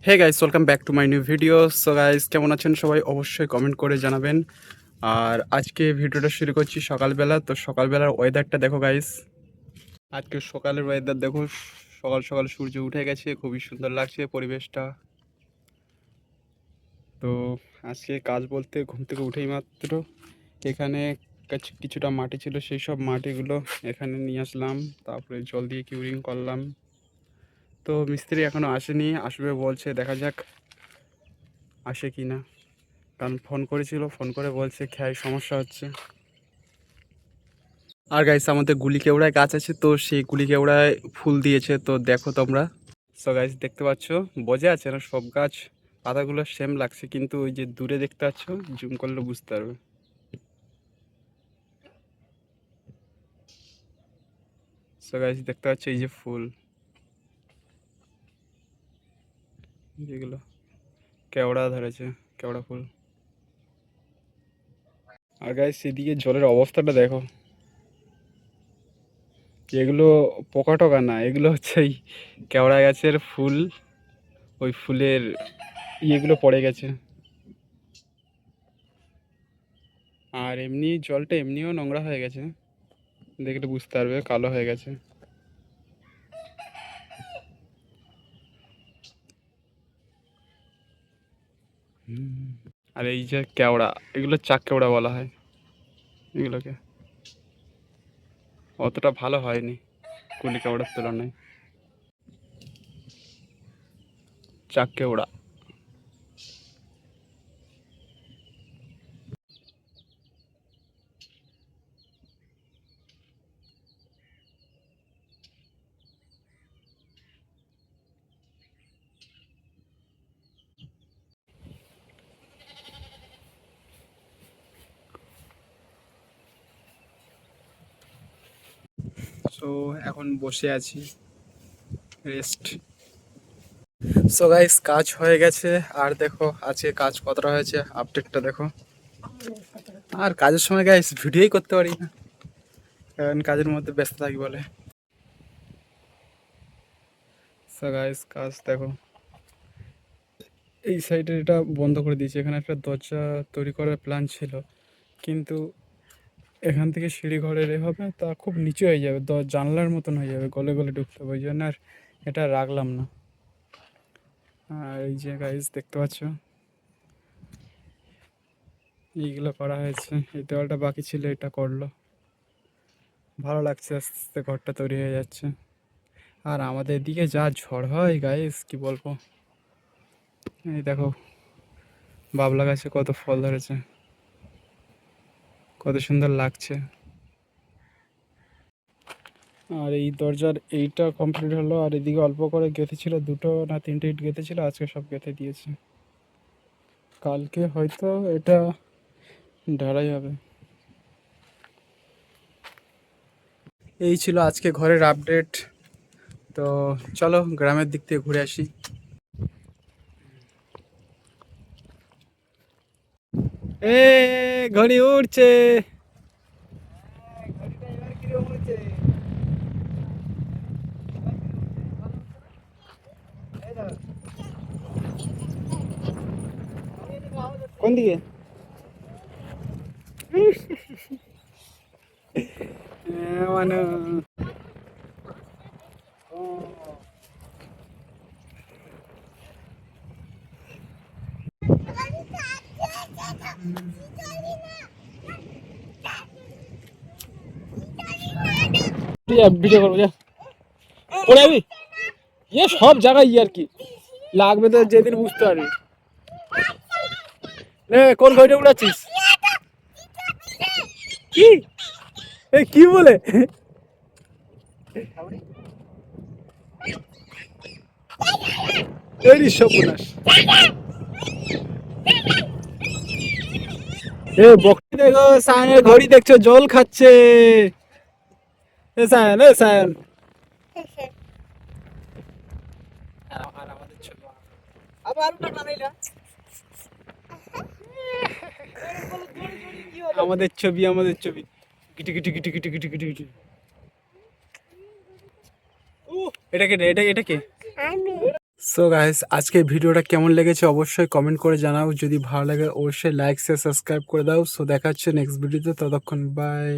Hey guys, welcome back to my new video. So guys, কেমন আছেন সবাই? অবশ্যই কমেন্ট করে জানাবেন। আর আজকে ভিডিওটা শুরু করছি সকালবেলা। তো সকালবেলার ওয়েদারটা দেখো গাইস। আজকে সকালের ওয়েদার দেখো, সকাল সকাল সূর্য উঠে গেছে, খুবই সুন্দর লাগছে পরিবেশটা। তো আজকে কাজ বলতে ঘুম থেকে উঠেই মাত্র এখানে কিছুটা মাটি ছিল, সেই সব মাটিগুলো এখানে নিয়ে আসলাম। তারপরে জল দিয়ে কিউরিং করলাম। তো মিস্ত্রি এখনও আসেনি, আসবে বলছে, দেখা যাক আসে কি না। কারণ ফোন করেছিল, ফোন করে বলছে খেয়ায় সমস্যা হচ্ছে। আর গাইস, আমাদের গুলি কেওড়ায় গাছ আছে, তো সেই গুলি কেওড়ায় ফুল দিয়েছে, তো দেখো তোমরা। সো গাইস, দেখতে পাচ্ছ, বোঝা আছে না সব গাছ পাতাগুলো সেম লাগছে, কিন্তু ওই যে দূরে দেখতে পাচ্ছ, জুম করলে বুঝতে পারবে। সো গাইস, দেখতে পাচ্ছ এই যে ফুল, যেগুলো কেওড়া ধরেছে, কেওড়া ফুল। আর গাইস, এদিকে জলের অবস্থাটা দেখো। এগুলো পোকা টোকা না, এগুলো হচ্ছে এই কেওড়া গাছের ফুল, ওই ফুলের ইয়েগুলো পড়ে গেছে। আর এমনি জলটা এমনিও নোংরা হয়ে গেছে, দেখলে বুঝতে পারবে, কালো হয়ে গেছে। আর এই যে কেওড়া, এগুলো চাক কেওড়া বলা হয় এগুলোকে। অতটা ভালো হয়নি কুলি কেওড়ার তুলনায়। চাক কেওড়া। সো এখন বসে আছি, রেস্ট। সো গাইস, কাজ হয়ে গেছে। আর দেখো আজকে কাজ কতটা হয়েছে, আপডেটটা দেখো। আর কাজের সময় গাইস ভিডিওই করতে পারি না, কারণ কাজের মধ্যে ব্যস্ত থাকি বলে। সো গাইস, কাজ দেখো। এই সাইডে এটা বন্ধ করে দিয়েছে, এখানে একটা দরজা তৈরি করার প্ল্যান ছিল, কিন্তু এখান থেকে সিঁড়ি ঘরের এ হবে, তা খুব নিচু হয়ে যাবে, জানলার মতন হয়ে যাবে, গলে গলে ঢুকতে হবে, ওই জন্য আর এটা রাখলাম না। আর এই যে গাইস, দেখতে পাচ্ছ, এইগুলো করা হয়েছে। এই দেওয়ালটা বাকি ছিল, এটা করলো। ভালো লাগছে, আস্তে আস্তে ঘরটা তৈরি হয়ে যাচ্ছে। আর আমাদের দিকে যা ঝড় হয় গাইস, কি বলবো। এই দেখো, বাবলা গাছে কত ফল ধরেছে, কত সুন্দর লাগছে। আর এই দরজার এইটা কমপ্লিট হলো, আর এদিকে অল্প করে গেঁথে ছিল, দুটো না তিনটে ইট গেঁথে ছিল, আজকে সব গেঁথে দিয়েছে। কালকে হয়তো এটা ঢালাই হবে। এই ছিল আজকে ঘরের আপডেট। তো চলো গ্রামের দিক থেকে ঘুরে আসি। এ ঘড়ি উড়ছে। কোন দিকে? মানে ভিডিও করবো যা, করে যাবি? ইয়ে সব জায়গায় আর কি লাগবে, তো যেদিন বুঝতে পারবি। কোন ঘড়িটা উড়াচ্ছিস? কি কি বলে? সর্বনাশ। বকরি দেখো, সায়নের ঘড়ি দেখছো, জল খাচ্ছে। এ সায়ন, এ সায়ন। আর আমাদের ছবি, আমাদের ছবি, আমাদের ছবি। গিটি গিটি গিটি গিটি গিটি গিটি গিটি। এটা কে? এটা কে? সো গাইস, আজকের ভিডিওটা কেমন লেগেছে অবশ্যই কমেন্ট করে জানাও। যদি ভালো লাগে অবশ্যই লাইক শেয়ার সাবস্ক্রাইব করে দাও। সো দেখা হচ্ছে নেক্সট ভিডিওতে, ততক্ষণ বাই।